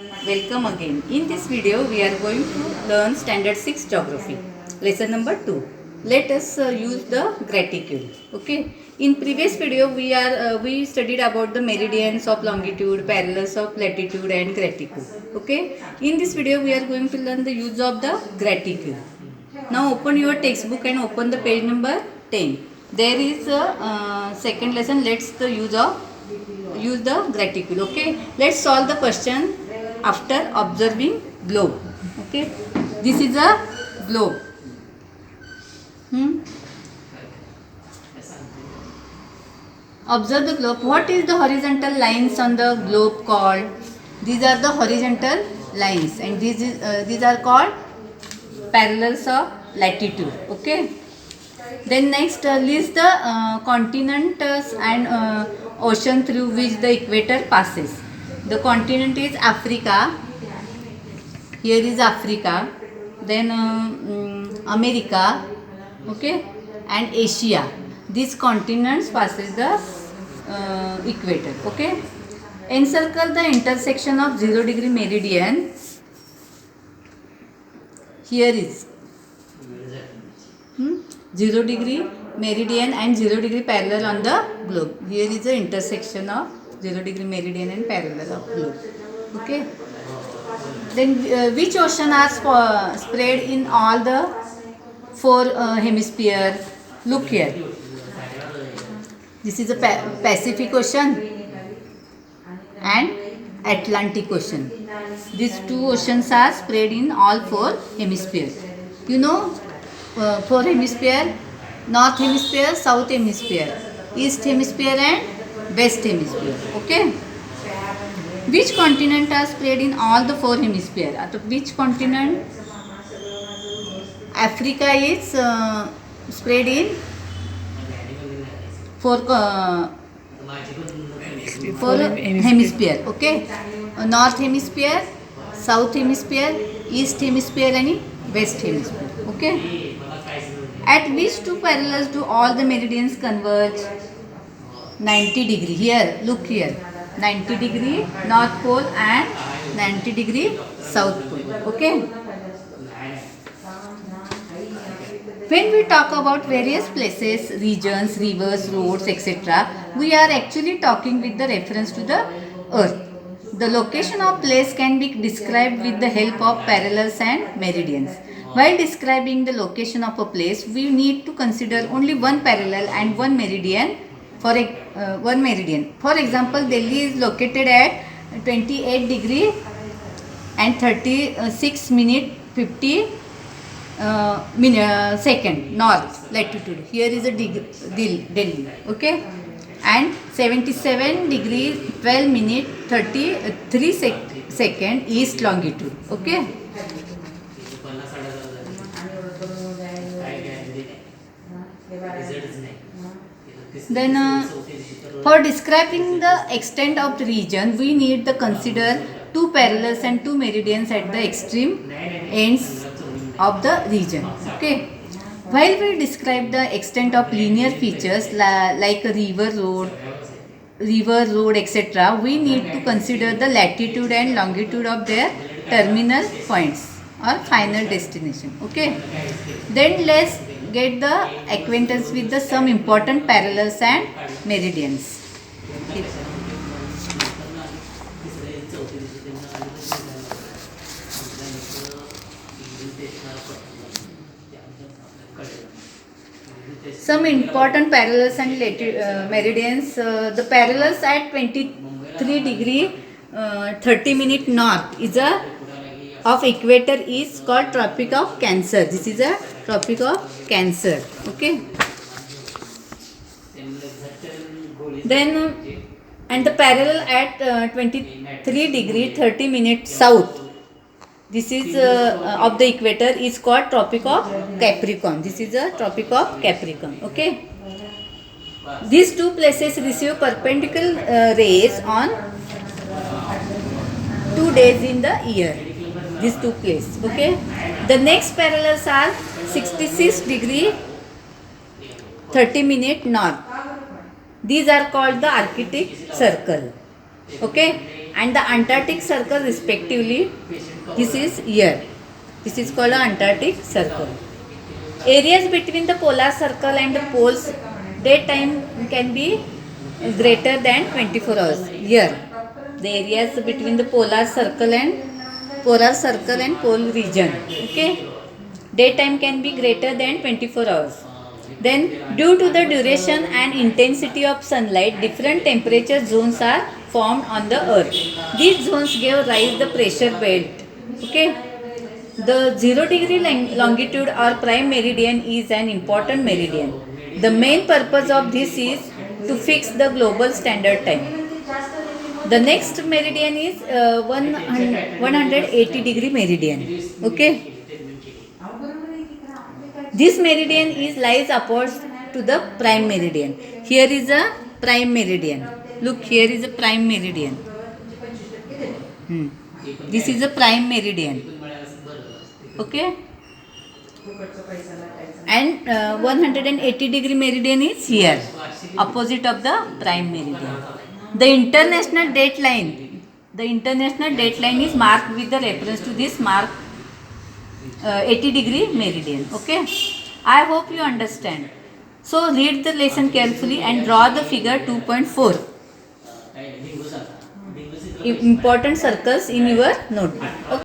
Welcome again. In this video, we are going to learn Standard 6 Geography. Lesson number 2. Let us use the graticule. Okay. In previous video, we studied about the meridians of longitude, parallels of latitude, and graticule. Okay. In this video, we are going to learn the use of the graticule. Now, open your textbook and open the page number 10. There is a second lesson. Let's use the graticule. Okay. Let's solve the question after observing globe. Okay, this is a globe. Observe the globe. What is the horizontal lines on the globe called? These are the horizontal lines, and these are called parallels of latitude. Okay. Then next, list the continents and ocean through which the equator passes. The continent is Africa. Here is Africa. Then America. Okay, and Asia. These continents passes the equator. Okay. Encircle the intersection of 0-degree meridian. Here is 0-degree meridian and 0-degree parallel on the globe. Here is the intersection of 0-degree meridian and parallel of globe. Okay. Then which ocean are spread in all the 4 hemisphere? Look here. This is a Pacific Ocean and Atlantic Ocean. These 2 oceans are spread in all 4 hemispheres. You know 4 hemisphere: North Hemisphere, South Hemisphere, East Hemisphere and West Hemisphere. Okay. Which continent are spread in all the 4 hemisphere? Which continent? Africa is spread in 4 hemisphere. Okay. North Hemisphere, South Hemisphere, East Hemisphere and West Hemisphere. Okay. At which 2 parallels do all the meridians converge? 90 degree. Here, look here. 90 degree North Pole and 90 degree South Pole. Okay. When we talk about various places, regions, rivers, roads, etc., we are actually talking with the reference to the earth. The location of place can be described with the help of parallels and meridians. While describing the location of a place, we need to consider only one parallel and one meridian. For example, Delhi is located at 28 degree and 36 minute 50 second north latitude. Here is a Delhi. Okay, and 77 degree 12 minute 33 second east longitude. Okay. Then for describing the extent of the region, we need to consider 2 parallels and 2 meridians at the extreme ends of the region. Okay. While we describe the extent of linear features like a river, road, etc., we need to consider the latitude and longitude of their terminal points or final destination. Okay. Then let's get the acquaintance with the some important parallels and meridians. Some important parallels and meridians. The parallels at 23 degree 30 minute north is of equator is called Tropic of Cancer. This is a Tropic of Cancer. Okay. Then and the parallel at 23 degree 30 minute south. This is of the equator is called Tropic of Capricorn. This is a Tropic of Capricorn. Okay. These 2 places receive perpendicular rays on 2 days in the year. These 2 places. Okay. The next parallels are 66 degree 30 minute north. These are called the Arctic Circle. Okay. and the Antarctic Circle respectively. This is here. This is called an Antarctic Circle. Areas between the polar circle and the poles, daytime can be greater than 24 hours. Here, the areas between the polar circle and pole region. Okay, daytime can be greater than 24 hours. Then, due to the duration and intensity of sunlight, different temperature zones are formed on the earth. These zones give rise the pressure belt. Okay, the 0 degree longitude or prime meridian is an important meridian. The main purpose of this is to fix the global standard time. The next meridian is 180-degree meridian. Okay, this meridian is lies upwards to the prime meridian. Here is a prime meridian. Look, here is a prime meridian. This is a prime meridian. Okay, and 180-degree meridian is here, opposite of the prime meridian. The international date line is marked with the reference to this mark 80-degree meridian. Okay, I hope you understand. So read the lesson carefully and draw the figure 2.4. Important circles in your notebook. Okay.